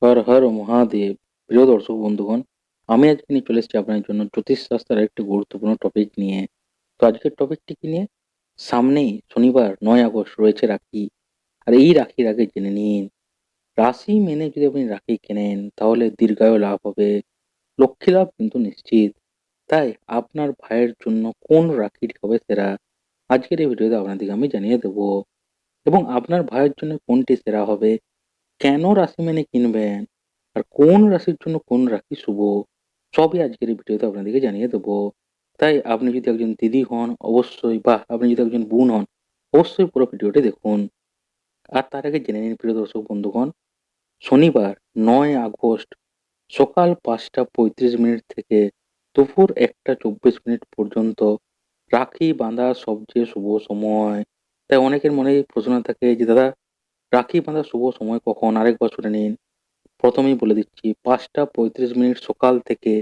হর হর মহাদেব। প্রিয় দর্শক বন্ধুগণ, আমি আজকে নিয়ে চলে এসেছি আপনার জন্য জ্যোতিষশাস্ত্রের একটি গুরুত্বপূর্ণ টপিক নিয়ে। তো আজকের টপিকটি কি নিয়ে? সামনেই শনিবার 9 আগস্ট রয়েছে রাখি। আর এই রাখির আগে জেনে নিন, রাশি মেনে যদি আপনি রাখি কেনেন তাহলে দীর্ঘায়ু লাভ হবে, লক্ষ্মী লাভ কিন্তু নিশ্চিত। তাই আপনার ভাইয়ের জন্য কোন রাখিটি হবে সেরা, আজকের এই ভিডিওতে আপনাদেরকে আমি জানিয়ে দেবো। এবং আপনার ভাইয়ের জন্য কোনটি সেরা হবে, কেন রাশি মেনে কিনবেন, আর কোন রাশির জন্য কোন রাশি শুভ, সবই আজকের এই ভিডিওতে আপনাদেরকে জানিয়ে দেবো। তাই আপনি যদি একজন দিদি হন অবশ্যই, বা আপনি যদি একজন বোন হন অবশ্যই পুরো ভিডিওটি দেখুন। আর তার আগে জেনে নিন প্রিয় দর্শক বন্ধুগণ, শনিবার 9 আগস্ট সকাল 5টা 35 মিনিট থেকে দুপুর 1টা 24 মিনিট পর্যন্ত রাখি বাঁধার সবচেয়ে শুভ সময়। তাই অনেকের মনে প্রশ্ন থাকে যে দাদা, রাখি বাঁধার শুভ সময় কখন, আরেকবার শুনে নিন। প্রথমেই বলে দিচ্ছি, 5টা 35 মিনিট সকাল থেকে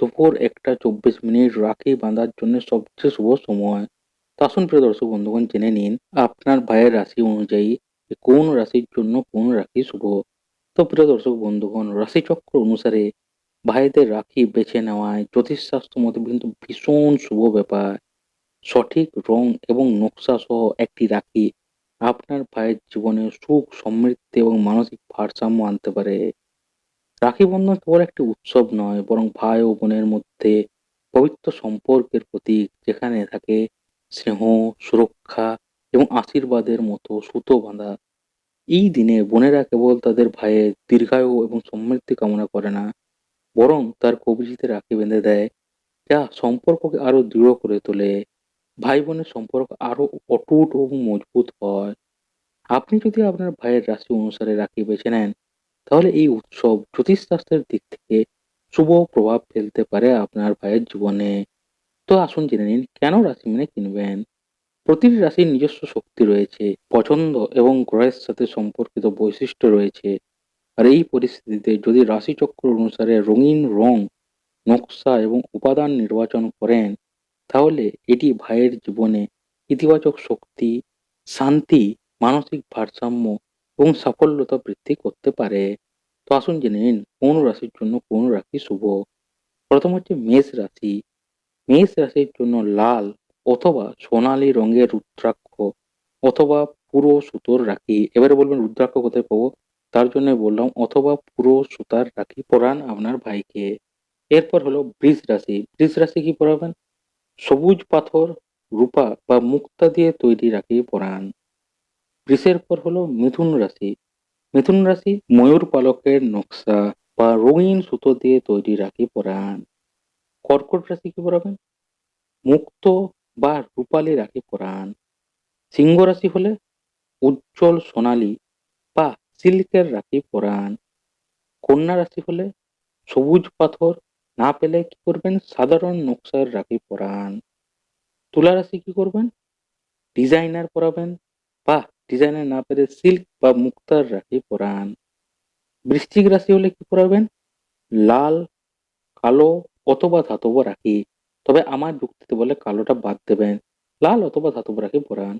দুপুর 1টা 24 মিনিট রাখি বাঁধার জন্য সবচেয়ে শুভ সময়। তো আসুন প্রিয় দর্শক বন্ধুগণ, জেনে নিন আপনার ভাইয়ের রাশি অনুযায়ী যে কোন রাশির জন্য কোন রাশি শুভ। তো প্রিয় দর্শক বন্ধুগণ, রাশিচক্র অনুসারে ভাইদের রাখি বেছে নেওয়ায় জ্যোতিষশাস্ত্র মতে কিন্তু ভীষণ শুভ ব্যাপার। সঠিক রং এবং নকশা সহ একটি রাখি আপনার ভাইয়ের জীবনে সুখ, সমৃদ্ধি এবং মানসিক ভারসাম্য আনতে পারে। রাখি বন্ধন কেবল একটি উৎসব নয়, বরং ভাই ও বোনের মধ্যে পবিত্র সম্পর্কের প্রতীক, যেখানে থাকে স্নেহ, সুরক্ষা এবং আশীর্বাদের মতো সুতো বাঁধা। এই দিনে বোনেরা কেবল তাদের ভাইয়ের দীর্ঘায়ু এবং সমৃদ্ধি কামনা করে না, বরং তার কবজিতে রাখি বেঁধে দেয়, যা সম্পর্ককে আরো দৃঢ় করে তোলে। ভাই বোনের সম্পর্ক আরো অটুট এবং মজবুত হয়। আপনি যদি আপনার ভাইয়ের রাশি অনুসারে রাখি বেছে নেন, তাহলে এই উৎসব জ্যোতিষশাস্ত্রের দিক থেকে শুভ প্রভাব ফেলতে পারে আপনার ভাইয়ের জীবনে। তো আসুন জেনে নিন কেন রাশি মেনে কিনবেন। প্রতিটি রাশির নিজস্ব শক্তি রয়েছে, পছন্দ এবং গ্রহের সাথে সম্পর্কিত বৈশিষ্ট্য রয়েছে। আর এই পরিস্থিতিতে যদি রাশিচক্র অনুসারে রঙিন রং, নকশা এবং উপাদান নির্বাচন করেন, তাহলে এটি ভাইয়ের জীবনে ইতিবাচক শক্তি, শান্তি, মানসিক ভারসাম্য এবং সাফল্যতা বৃদ্ধি করতে পারে। তো আসুন জেনে নিন কোন রাশির জন্য কোন রাশি শুভ। প্রথম হচ্ছে মেষ রাশি। মেষ রাশির জন্য লাল অথবা সোনালী রঙের রুদ্রাক্ষ অথবা পুরো সুতোর রাখি, এবারে বলবেন রুদ্রাক্ষ কোথায় পাবো, তার জন্য বললাম অথবা পুরো সুতার রাখি পরান আপনার ভাইকে। এরপর হলো বৃষ রাশি। বৃষ রাশি কি পরাবেন? সবুজ পাথর, রূপা বা মুক্তা দিয়ে তৈরি রাখি পরান। বৃষের পর হলো মিথুন রাশি। মিথুন রাশি ময়ূর পালকের নকশা বা রঙিন সুতো দিয়ে তৈরি রাখি পরান। কর্কট রাশি কি পরাবেন? মুক্ত বা রূপালী রাখি পরান। সিংহ রাশি হলে উজ্জ্বল সোনালী বা সিল্কের রাখি পরান। কন্যা রাশি হলে সবুজ পাথর, না পেলে কি করবেন সাধারণ নকশার রাখি পরান। তুলা রাশি কি করবেন? ডিজাইনার পরাবেন, বা ডিজাইনার না পেরে সিল্ক বা মুক্তার রাখি পরান। বৃশ্চিক রাশি হলে কি পরাবেন? লাল, কালো অথবা ধাতব রাখি, তবে আমার যুক্তিতে বলে কালোটা বাদ দেবেন। লাল অথবা ধাতব রাখি পরান।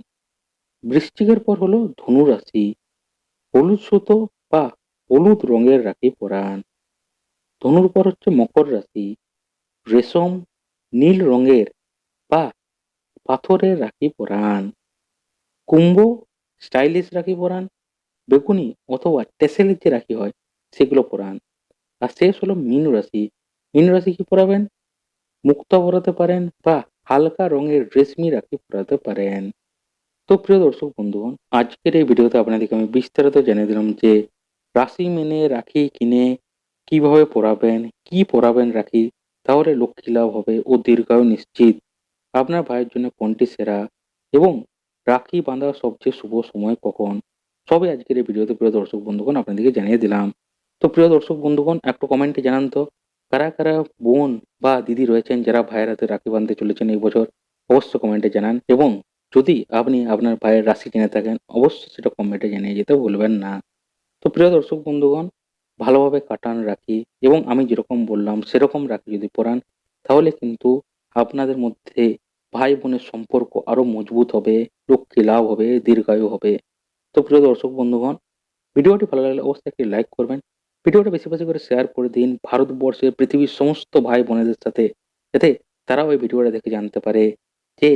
বৃশ্চিকের পর হলো ধনু রাশি। হলুদ সুতো বা হলুদ রঙের রাখি পরান। ধনুর পর হচ্ছে মকর রাশি। রেশম, নীল রঙের বা পাথরের রাখি পরান। কুম্ভ স্টাইলিশ রাখি পরান। বেগুনি অথবা টেসেলের যে রাখি হয় সেগুলো পরান। আর শেষ হলো মীন রাশি। মীন রাশি কি পরাবেন? মুক্তা পরাতে পারেন বা হালকা রঙের রেশমি রাখি পরাতে পারেন। তো প্রিয় দর্শক বন্ধুগণ, আজকের এই ভিডিওতে আপনাদেরকে আমি বিস্তারিত জানিয়ে দিলাম যে রাশি মেনে রাখি কিনে কিভাবে পরাবেন, কি পরাবেন রাখি, তাহলে লক্ষ্মী লাভ হবে ও দীর্ঘায়ু নিশ্চিত। আপনার ভাইয়ের জন্য কোনটি সেরা এবং রাখি বাঁধার সবচেয়ে শুভ সময় কখন, সবই আজকের এই ভিডিওতে প্রিয় দর্শক বন্ধুগণ আপনাদেরকে জানিয়ে দিলাম। তো প্রিয় দর্শক বন্ধুগণ, একটু কমেন্টে জানান তো কারা কারা বোন বা দিদি রয়েছেন যারা ভাইয়ের হাতে রাখি বাঁধতে চলেছেন এই বছর, অবশ্যই কমেন্টে জানান। এবং যদি আপনি আপনার ভাইয়ের রাশি কিনে থাকেন অবশ্যই সেটা কমেন্টে জানিয়ে যেতে ভুলবেন না। তো প্রিয় দর্শক বন্ধুগণ, ভালোভাবে কাটান রাখি এবং আমি যেরকম বললাম সেরকম রাখি যদি পরান, তাহলে কিন্তু আপনাদের মধ্যে ভাই বোনের সম্পর্ক আরো মজবুত হবে, লক্ষ্মী লাভ হবে, দীর্ঘায়ু হবে। তো প্রিয় দর্শক বন্ধুগণ, ভিডিওটি ভালো লাগলে অবশ্যই একটি লাইক করবেন ভিডিওটা বেশি বেশি করে শেয়ার করে দিন ভারতবর্ষের পৃথিবীর সমস্ত ভাই বোনেদের সাথে, যাতে তারাও এই ভিডিওটা দেখে জানতে পারে যে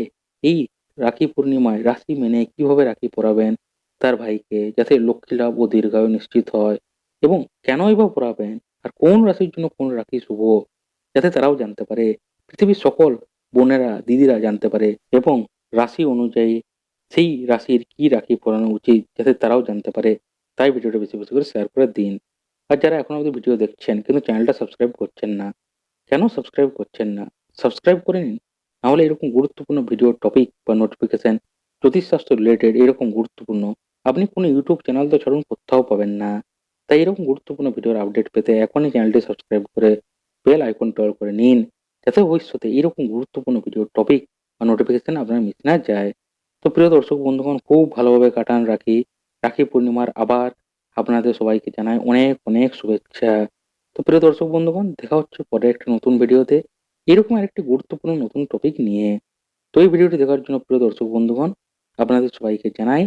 এই রাখি পূর্ণিমায় রাশি মেনে কিভাবে রাখি পরাবেন তার ভাইকে, যাতে লক্ষ্মী লাভ ও দীর্ঘায়ু নিশ্চিত হয়, এবং কেনই বা পরাবেন আর কোন রাশির জন্য কোন রাখি শুভ, যাতে তারাও জানতে পারে, পৃথিবীর সকল বোনেরা দিদিরা জানতে পারে, এবং রাশি অনুযায়ী সেই রাশির কি রাখি পরানো উচিত যাতে তারাও জানতে পারে। তাই ভিডিওটা বেশি বেশি করে শেয়ার করে দিন। আর যারা এখনো অবধি ভিডিও দেখছেন কিন্তু চ্যানেলটা সাবস্ক্রাইব করছেন না, কেন সাবস্ক্রাইব করছেন না? সাবস্ক্রাইব করে নিন। নাহলে এরকম গুরুত্বপূর্ণ ভিডিও টপিক বা নোটিফিকেশন জ্যোতিষশাস্ত্র রিলেটেড এরকম গুরুত্বপূর্ণ আপনি কোনো ইউটিউব চ্যানেল তো ছাড়ুন কোথাও পাবেন না। তাই এরকম গুরুত্বপূর্ণ ভিডিওর আপডেট পেতে এখনই চ্যানেলটি সাবস্ক্রাইব করে বেল আইকনটা অল করে নিন, যাতে ভবিষ্যতে এরকম গুরুত্বপূর্ণ ভিডিও টপিক বা নোটিফিকেশন আপনার মিস না যায়। তো প্রিয় দর্শক বন্ধুগণ, খুব ভালোভাবে কাটান রাখি। রাখি পূর্ণিমার আবার আপনাদের সবাইকে জানাই অনেক অনেক শুভেচ্ছা। তো প্রিয় দর্শক বন্ধুগণ, দেখা হচ্ছে পরে একটা নতুন ভিডিওতে এরকম আরেকটি গুরুত্বপূর্ণ নতুন টপিক নিয়ে। তো এই ভিডিওটি দেখার জন্য প্রিয় দর্শক বন্ধুগণ আপনাদের সবাইকে জানাই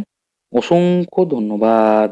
অসংখ্য ধন্যবাদ।